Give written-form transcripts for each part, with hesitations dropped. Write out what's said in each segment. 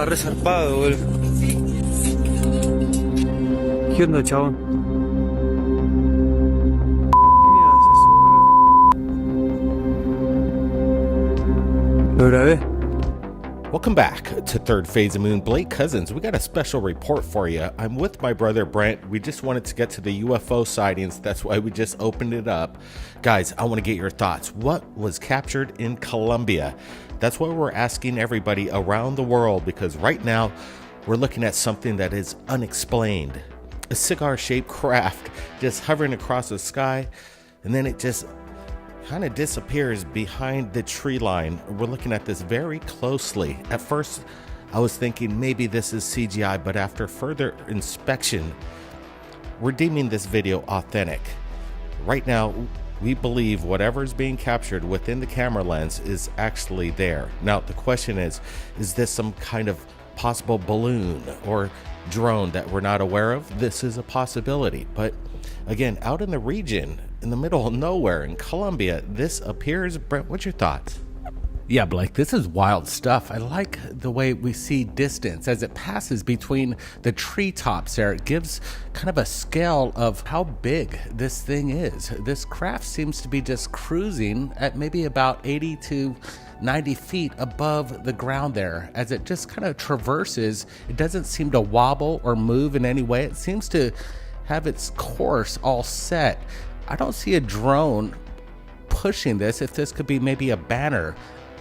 Resarpado, boludo. ¿Qué onda, chabón? ¿Qué mierda es eso, boludo? ¿Lo grabé? Welcome back to Third Phase of Moon. Blake Cousins, we got a special report for you. I'm with my brother Brent. We just wanted to get to the UFO sightings. That's why we just opened it up. Guys, I want to get your thoughts. What was captured in Colombia? That's why we're asking everybody around the world, because right now we're looking at something that is unexplained. A cigar-shaped craft just hovering across the sky, and then it just kind of disappears behind the tree line. We're looking at this very closely. At first, I was thinking maybe this is CGI, but after further inspection, we're deeming this video authentic. Right now, we believe whatever is being captured within the camera lens is actually there. Now, the question is this some kind of possible balloon or drone that we're not aware of? This is a possibility, but again, out in the region, in the middle of nowhere in Colombia, this appears. Brent, what's your thoughts? Yeah, Blake, this is wild stuff. I like the way we see distance as it passes between the treetops there. It gives kind of a scale of how big this thing is. This craft seems to be just cruising at maybe about 80 to 90 feet above the ground there. As it just kind of traverses, it doesn't seem to wobble or move in any way. It seems to have its course all set. I don't see a drone pushing this. If this could be maybe a banner,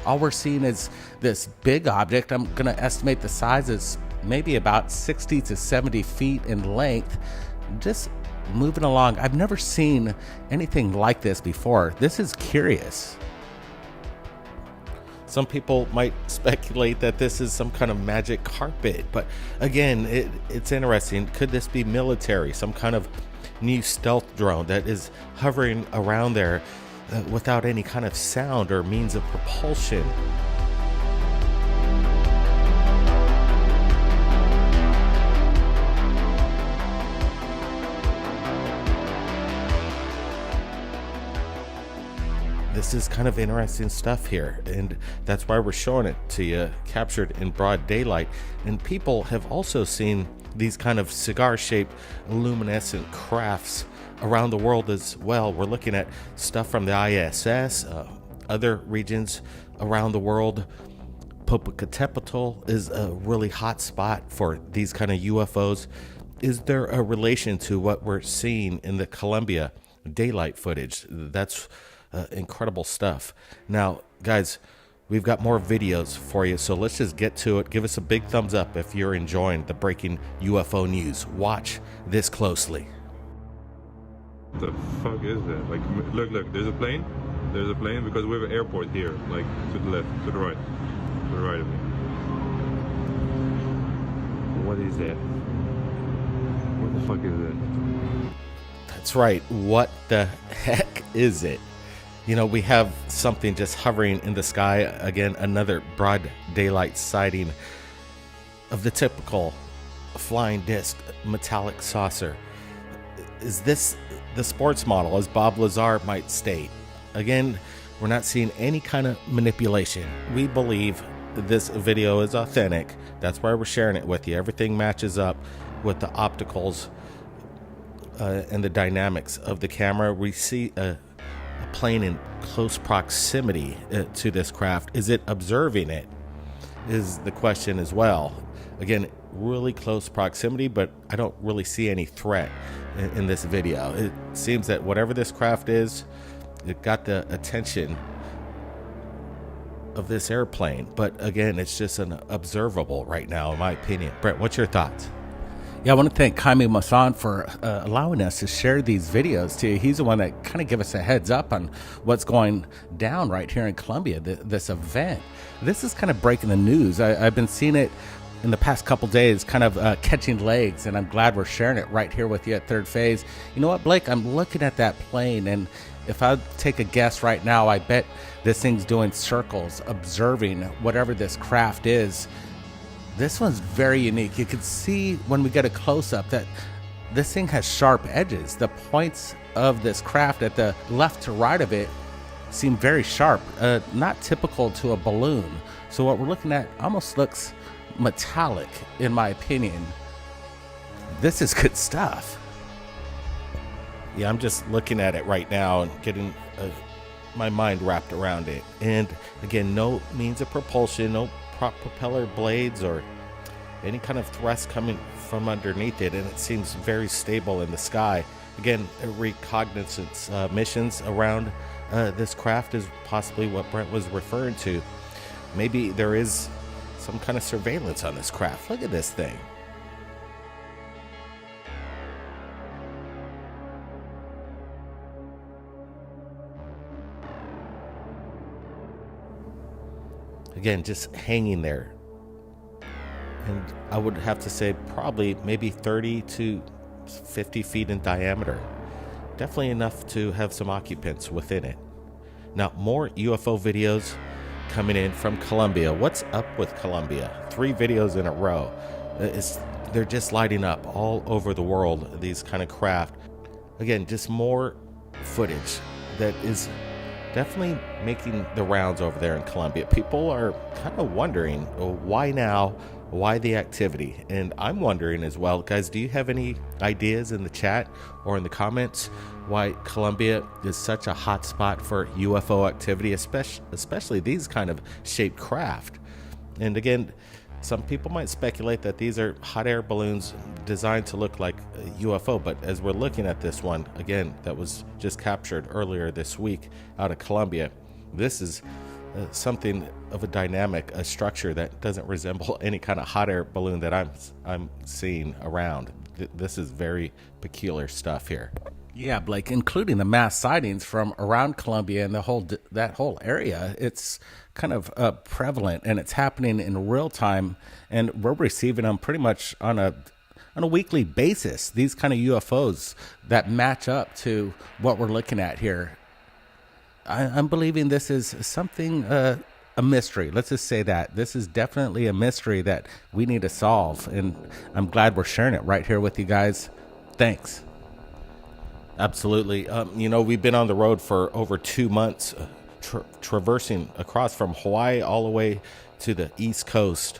all we're seeing is this big object. I'm going to estimate the size is maybe about 60 to 70 feet in length, just moving along. I've never seen anything like this before. This is curious. Some people might speculate that this is some kind of magic carpet, but again, it's interesting. Could this be military, some kind of new stealth drone that is hovering around there without any kind of sound or means of propulsion? This is kind of interesting stuff here, and that's why we're showing it to you, captured in broad daylight. And people have also seen these kind of cigar-shaped luminescent crafts around the world as well. We're looking at stuff from the ISS, other regions around the world. Popocatépetl is a really hot spot for these kind of UFOs. Is there a relation to what we're seeing in the Colombia daylight footage? That's incredible stuff. Now, guys, we've got more videos for you, so let's just get to it. Give us a big thumbs up if you're enjoying the breaking UFO news. Watch this closely. What the fuck is that? Like, look, there's a plane. There's a plane because we have an airport here, like to the left, to the right of me. What is that? What the fuck is that? That's right. What the heck is it? You know, we have something just hovering in the sky. Again, another broad daylight sighting of the typical flying disc metallic saucer. Is this the sports model, as Bob Lazar might state? Again, we're not seeing any kind of manipulation. We believe this video is authentic. That's why we're sharing it with you. Everything matches up with the opticals and the dynamics of the camera. We see a plane in close proximity to this craft. Is it observing it? Is the question as well. Again, really close proximity, but I don't really see any threat in this video. It seems that whatever this craft is, it got the attention of this airplane, but again, it's just an observable right now, in my opinion. Brent, what's your thoughts? Yeah, I want to thank Jaime Maussan for allowing us to share these videos to you. He's the one that kind of gave us a heads up on what's going down right here in Colombia, this event. This is kind of breaking the news. I've been seeing it in the past couple days, kind of catching legs, and I'm glad we're sharing it right here with you at Third Phase. You know what, Blake? I'm looking at that plane, and if I take a guess right now, I bet this thing's doing circles, observing whatever this craft is. This one's very unique. You can see when we get a close-up that this thing has sharp edges. The points of this craft at the left to right of it seem very sharp, not typical to a balloon. So what we're looking at almost looks metallic, in my opinion. This is good stuff. Yeah, I'm just looking at it right now and getting my mind wrapped around it. And again, no means of propulsion, no prop propeller blades or any kind of thrust coming from underneath it, and it seems very stable in the sky. Again, reconnaissance missions around this craft is possibly what Brent was referring to. Maybe there is some kind of surveillance on this craft. Look at this thing. Again, just hanging there. And I would have to say probably maybe 30 to 50 feet in diameter. Definitely enough to have some occupants within it. Now, more UFO videos coming in from Colombia. What's up with Colombia? 3 videos in a row. They're just lighting up all over the world, these kind of craft. Again, just more footage that is definitely making the rounds over there in Colombia. People are kind of wondering, why now? Why the activity? And I'm wondering as well, guys, do you have any ideas in the chat or in the comments why Colombia is such a hot spot for UFO activity, especially these kind of shaped craft? And again, some people might speculate that these are hot air balloons designed to look like a UFO, but as we're looking at this one, again, that was just captured earlier this week out of Colombia, this is something of a dynamic, a structure that doesn't resemble any kind of hot air balloon that I'm seeing around. This is very peculiar stuff here. Yeah, Blake, including the mass sightings from around Colombia and that whole area. It's kind of prevalent, and it's happening in real time, and we're receiving them pretty much on a weekly basis. These kind of UFOs that match up to what we're looking at here. I'm believing this is something, a mystery. Let's just say that. This is definitely a mystery that we need to solve, and I'm glad we're sharing it right here with you guys. Thanks. Absolutely. We've been on the road for over 2 months, traversing across from Hawaii all the way to the East Coast,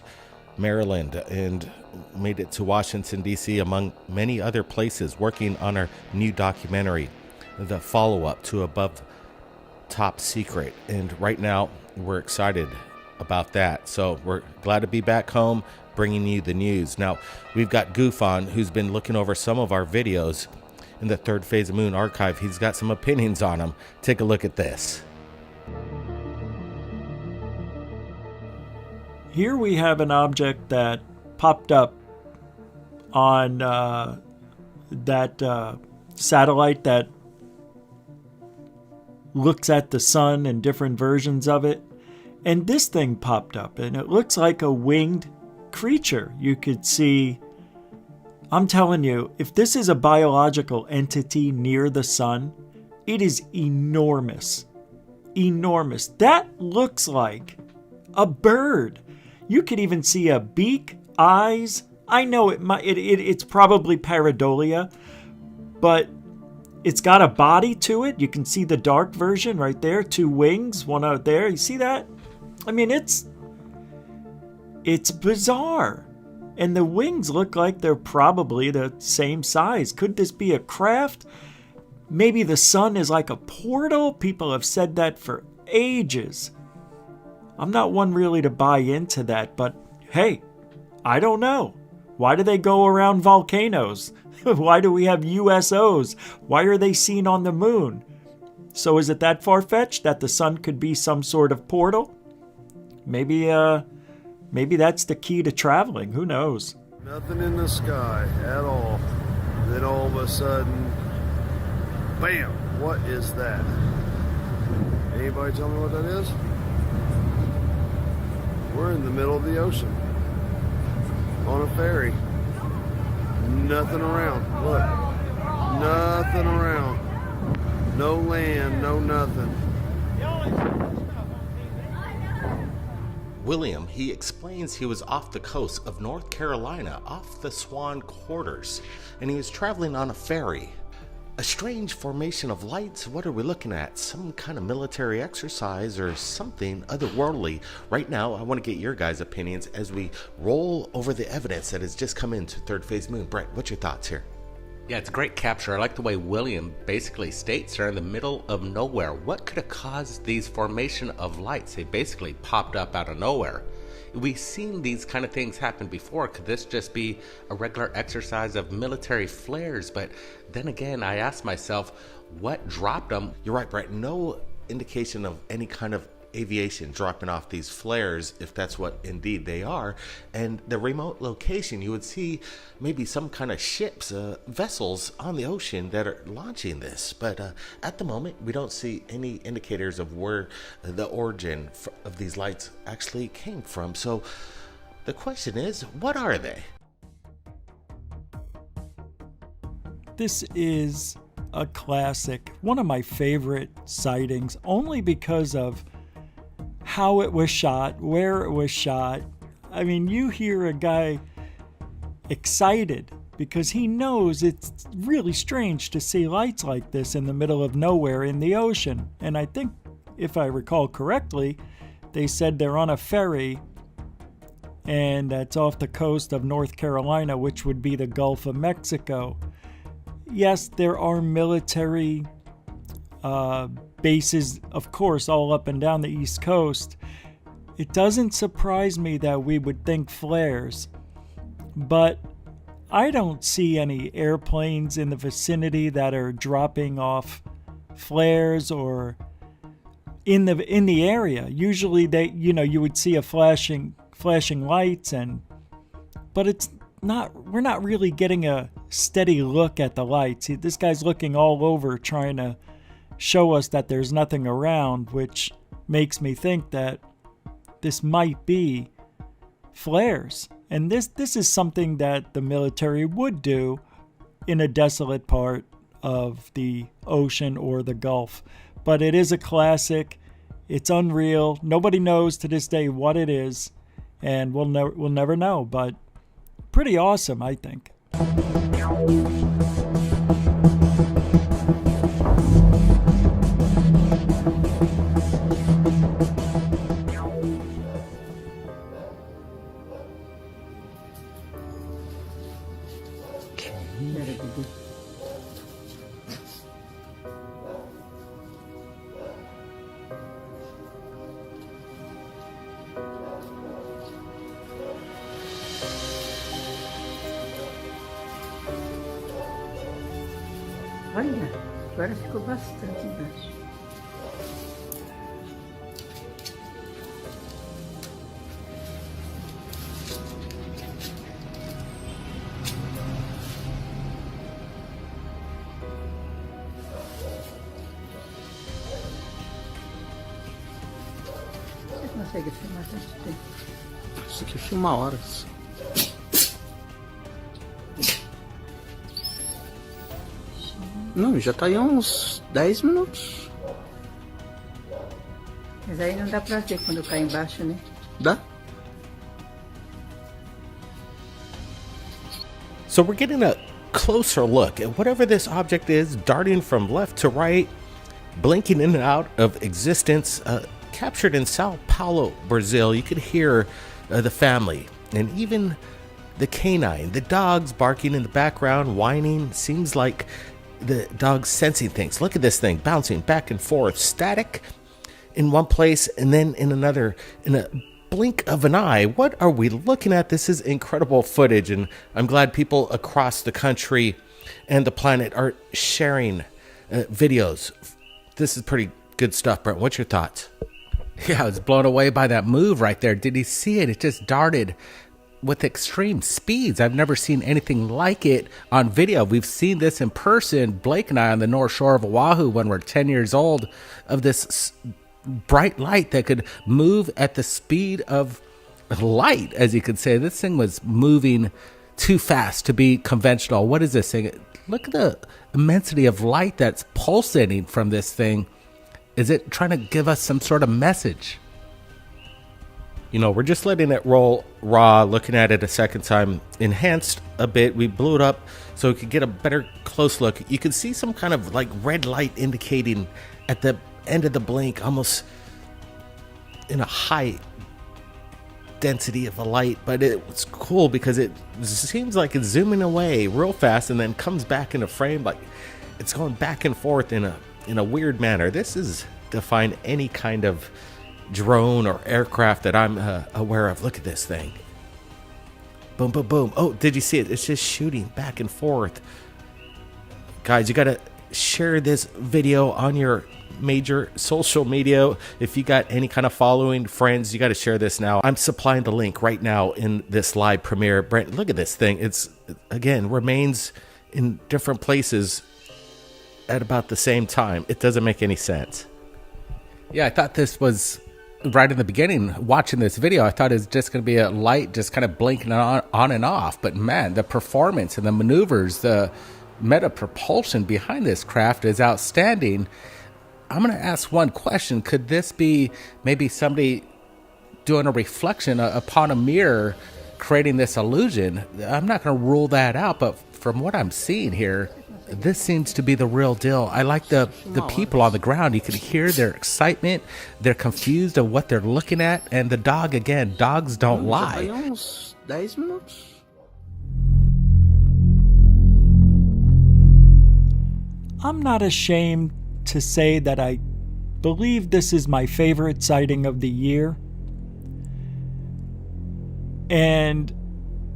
Maryland, and made it to Washington, D.C., among many other places, working on our new documentary, the follow-up to Above Top Secret. And right now, we're excited about that. So we're glad to be back home, bringing you the news. Now, we've got Goof on, who's been looking over some of our videos in the Third Phase of Moon archive. He's got some opinions on them. Take a look at this. Here we have an object that popped up on that satellite that looks at the sun and different versions of it. And this thing popped up, and it looks like a winged creature. You could see, I'm telling you, if this is a biological entity near the sun, it is enormous. Enormous. That looks like a bird. You could even see a beak, eyes. I know it's probably pareidolia, but it's got a body to it. You can see the dark version right there. 2 wings, one out there. You see that? I mean, it's bizarre. And the wings look like they're probably the same size. Could this be a craft? Maybe the sun is like a portal. People have said that for ages. I'm not one really to buy into that, but hey, I don't know. Why do they go around volcanoes? Why do we have USOs? Why are they seen on the moon? So is it that far-fetched that the sun could be some sort of portal? Maybe that's the key to traveling. Who knows? Nothing in the sky at all. Then all of a sudden, bam! What is that? Anybody tell me what that is? We're in the middle of the ocean. On a ferry. Nothing around. Look. Nothing around. No land, no nothing. William, he explains he was off the coast of North Carolina, off the Swan Quarters, and he was traveling on a ferry. A strange formation of lights? What are we looking at? Some kind of military exercise or something otherworldly? Right now, I want to get your guys' opinions as we roll over the evidence that has just come into Third Phase Moon. Brett, what's your thoughts here? Yeah, it's a great capture. I like the way William basically states they're in the middle of nowhere. What could have caused these formation of lights? They basically popped up out of nowhere. We've seen these kind of things happen before. Could this just be a regular exercise of military flares? But then again, I asked myself, what dropped them? You're right, Brett. No indication of any kind of aviation dropping off these flares, if that's what indeed they are. And the remote location, you would see maybe some kind of ships, vessels on the ocean that are launching this. But at the moment, we don't see any indicators of where the origin of these lights actually came from. So the question is, what are they? This is a classic, one of my favorite sightings, only because of how it was shot, where it was shot. I mean, you hear a guy excited because he knows it's really strange to see lights like this in the middle of nowhere in the ocean. And I think, if I recall correctly, they said they're on a ferry, and that's off the coast of North Carolina, which would be the Gulf of Mexico. Yes, there are military bases, of course, all up and down the East Coast. It doesn't surprise me that we would think flares, but I don't see any airplanes in the vicinity that are dropping off flares or in the area. Usually you would see a flashing lights, but it's not, we're not really getting a steady look at the lights. This guy's looking all over trying to show us that there's nothing around, which makes me think that this might be flares. And this is something that the military would do in a desolate part of the ocean or the Gulf. But it is a classic. It's unreal. Nobody knows to this day what it is, and we'll never know. But pretty awesome, I think. Olha, agora ficou bastante embaixo. Você consegue filmar tanto tempo? Isso aqui filma horas. Não, já tá aí uns 10 minutos. Mas aí não dá pra ver quando cai embaixo, né? Dá? So we're getting a closer look at whatever this object is, darting from left to right, blinking in and out of existence. Captured in Sao Paulo, Brazil. You could hear the family and even the canine, the dogs barking in the background, whining. Seems like the dog's sensing things. Look at this thing bouncing back and forth, static in one place and then in another in a blink of an eye. What are we looking at? This is incredible footage, and I'm glad people across the country and the planet are sharing videos. This is pretty good stuff, Brent. What's your thoughts? Yeah, I was blown away by that move right there. Did he see it? It just darted with extreme speeds. I've never seen anything like it on video. We've seen this in person, Blake and I, on the North Shore of Oahu when we're 10 years old, of this bright light that could move at the speed of light, as you could say. This thing was moving too fast to be conventional. What is this thing? Look at the immensity of light that's pulsating from this thing. Is it trying to give us some sort of message? You know, we're just letting it roll raw, looking at it a second time, enhanced a bit. We blew it up so we could get a better close look. You could see some kind of like red light indicating at the end of the blink, almost in a high density of a light, but it's cool because it seems like it's zooming away real fast and then comes back into frame, like it's going back and forth in a weird manner. This is define any kind of drone or aircraft that I'm aware of. Look at this thing. Boom, boom, boom. Oh, did you see it? It's just shooting back and forth. Guys, you gotta share this video on your major social media. If you got any kind of following, friends, you got to share this now. I'm supplying the link right now in this live premiere. Brent, look at this thing. It's, again, remains in different places at about the same time. It doesn't make any sense. Yeah, I thought this was right in the beginning. Watching this video, I thought it was just going to be a light just kind of blinking on and off. But man, the performance and the maneuvers, the meta propulsion behind this craft is outstanding. I'm going to ask one question. Could this be maybe somebody doing a reflection upon a mirror, creating this illusion? I'm not going to rule that out, but from what I'm seeing here, this seems to be the real deal. I like the people on the ground. You can hear their excitement. They're confused of what they're looking at. And the dog, again, dogs don't lie. Uns 10 minutos. I'm not ashamed to say that I believe this is my favorite sighting of the year. And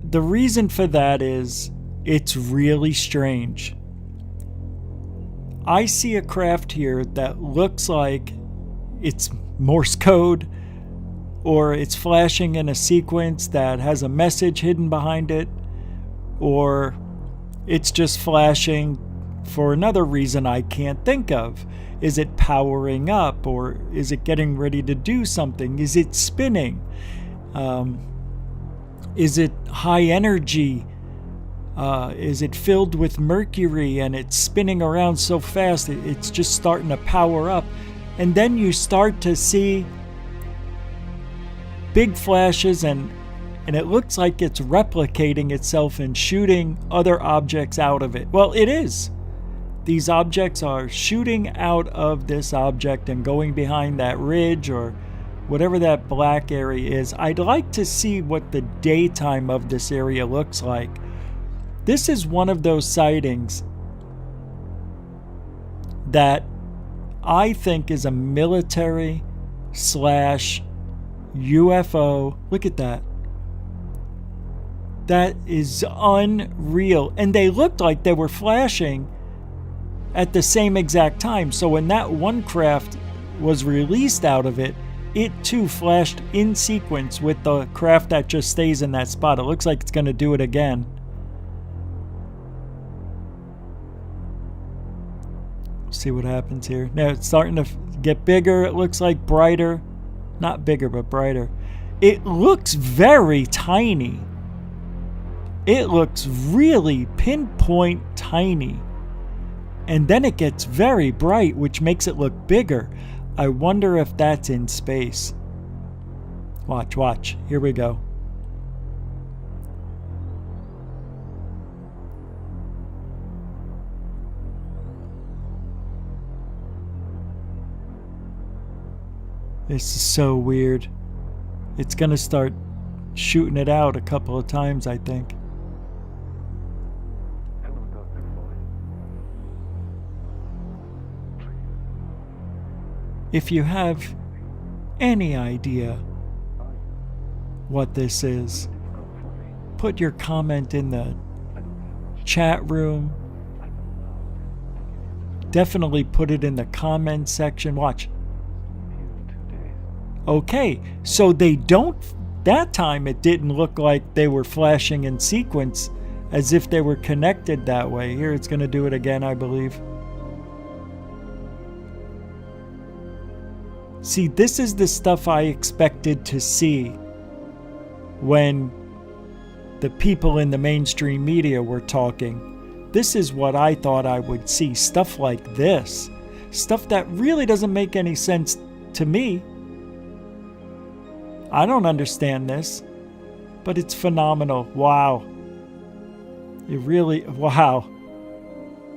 the reason for that is it's really strange. I see a craft here that looks like it's Morse code, or it's flashing in a sequence that has a message hidden behind it, or it's just flashing for another reason I can't think of. Is it powering up, or is it getting ready to do something? Is it spinning? Is it high energy? Is it filled with mercury and it's spinning around so fast it's just starting to power up? And then you start to see big flashes and it looks like it's replicating itself and shooting other objects out of it. Well, it is. These objects are shooting out of this object and going behind that ridge or whatever that black area is. I'd like to see what the daytime of this area looks like. This is one of those sightings that I think is a military / UFO. Look at that. That is unreal. And they looked like they were flashing at the same exact time. So when that one craft was released out of it, it too flashed in sequence with the craft that just stays in that spot. It looks like it's going to do it again. See what happens here. Now it's starting to get bigger. It looks like brighter. Not bigger, but brighter. It looks very tiny. It looks really pinpoint tiny. And then it gets very bright, which makes it look bigger. I wonder if that's in space. Watch, watch. Here we go. This is so weird. It's gonna start shooting it out a couple of times, I think. If you have any idea what this is, put your comment in the chat room. Definitely put it in the comment section. Watch. Okay, so they don't, that time it didn't look like they were flashing in sequence as if they were connected that way. Here it's going to do it again, I believe. See, this is the stuff I expected to see when the people in the mainstream media were talking. This is what I thought I would see, stuff like this. Stuff that really doesn't make any sense to me. I don't understand this, but it's phenomenal. Wow. It really, wow.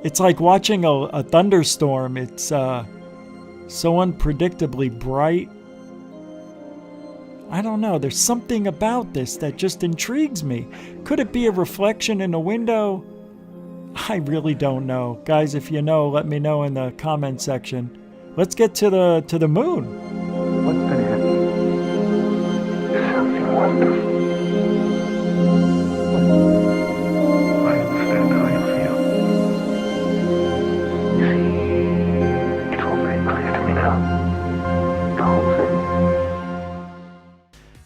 It's like watching a thunderstorm. It's so unpredictably bright. I don't know. There's something about this that just intrigues me. Could it be a reflection in a window? I really don't know. Guys, if you know, let me know in the comment section. Let's get to the moon. What's going to happen? Something wonderful. I understand how you feel. You see, it's all very clear to me now. The whole thing.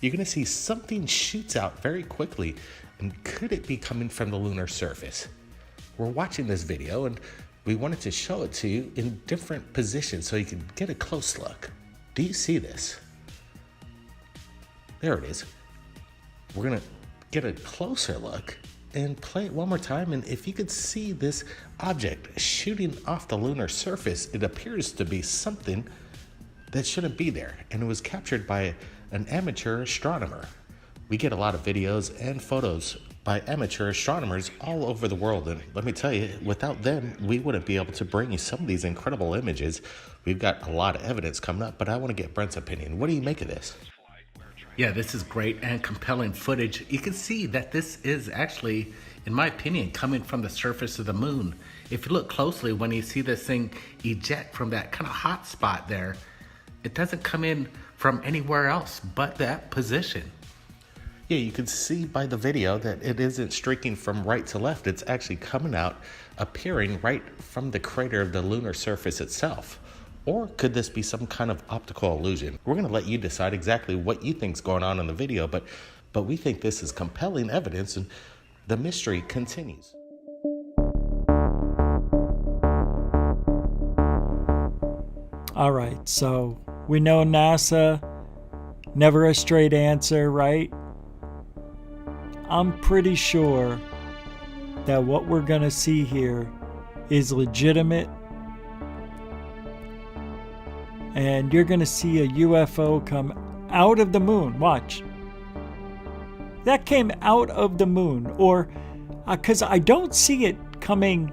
You're going to see something shoots out very quickly, and could it be coming from the lunar surface? We're watching this video, and we wanted to show it to you in different positions so you can get a close look. Do you see this? There it is. We're going to get a closer look and play it one more time, and if you could see this object shooting off the lunar surface, it appears to be something that shouldn't be there, and it was captured by an amateur astronomer. We get a lot of videos and photos by amateur astronomers all over the world, and let me tell you, without them, we wouldn't be able to bring you some of these incredible images. We've got a lot of evidence coming up, but I want to get Brent's opinion. What do you make of this? Yeah, this is great and compelling footage. You can see that this is actually, in my opinion, coming from the surface of the moon. If you look closely, when you see this thing eject from that kind of hot spot there, it doesn't come in from anywhere else but that position. Yeah, you can see by the video that it isn't streaking from right to left. It's actually coming out, appearing right from the crater of the lunar surface itself. Or could this be some kind of optical illusion? We're going to let you decide exactly what you think's going on in the video, but we think this is compelling evidence, and the mystery continues. All right, so we know NASA, never a straight answer, right? I'm pretty sure that what we're going to see here is legitimate. And you're going to see a UFO come out of the moon. Watch. That came out of the moon. Or, because I don't see it coming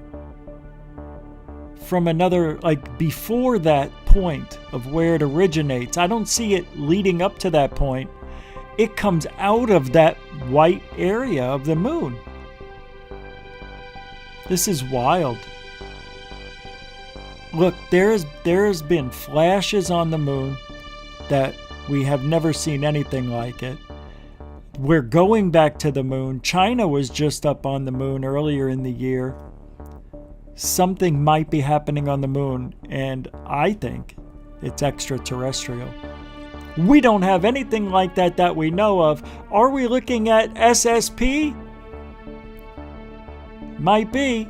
from another, like before that point of where it originates. I don't see it leading up to that point. It comes out of that white area of the moon. This is wild. Look, there's been flashes on the moon that we have never seen anything like it. We're going back to the moon. China was just up on the moon earlier in the year. Something might be happening on the moon, and I think it's extraterrestrial. We don't have anything like that we know of. Are we looking at SSP? Might be.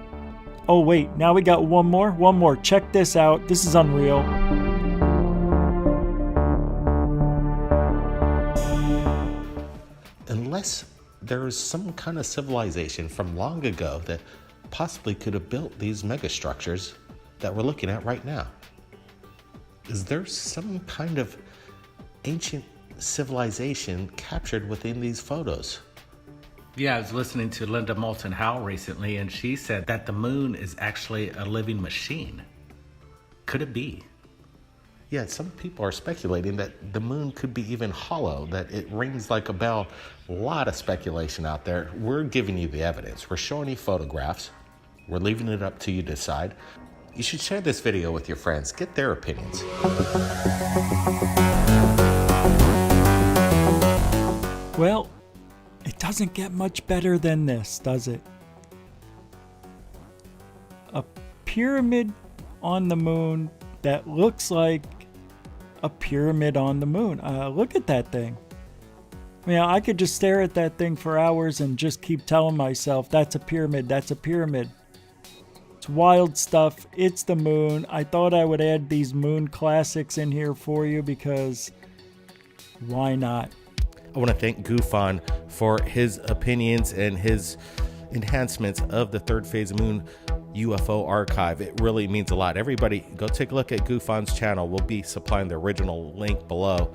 Oh wait, now we got one more. Check this out. This is unreal. Unless there is some kind of civilization from long ago that possibly could have built these megastructures that we're looking at right now. Is there some kind of ancient civilization captured within these photos? Yeah, I was listening to Linda Moulton Howe recently, and she said that the moon is actually a living machine. Could it be? Yeah, some people are speculating that the moon could be even hollow, that it rings like a bell. A lot of speculation out there. We're giving you the evidence. We're showing you photographs. We're leaving it up to you to decide. You should share this video with your friends. Get their opinions. Well, it doesn't get much better than this, does it? A pyramid on the moon that looks like a pyramid on the moon. Look at that thing. I mean, I could just stare at that thing for hours and just keep telling myself, that's a pyramid, that's a pyramid. It's wild stuff. It's the moon. I thought I would add these moon classics in here for you because why not? I want to thank Goofon for his opinions and his enhancements of the Third Phase of Moon UFO archive. It really means a lot. Everybody, go take a look at Goofon's channel. We'll be supplying the original link below.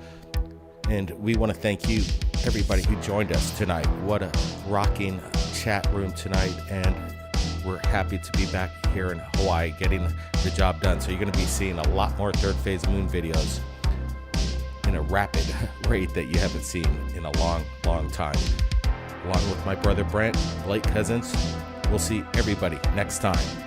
And we want to thank you, everybody who joined us tonight. What a rocking chat room tonight. And we're happy to be back here in Hawaii getting the job done. So you're going to be seeing a lot more Third Phase Moon videos in a rapid rate that you haven't seen in a long time. Along with my brother Brent, Blake Cousins, we'll see everybody next time.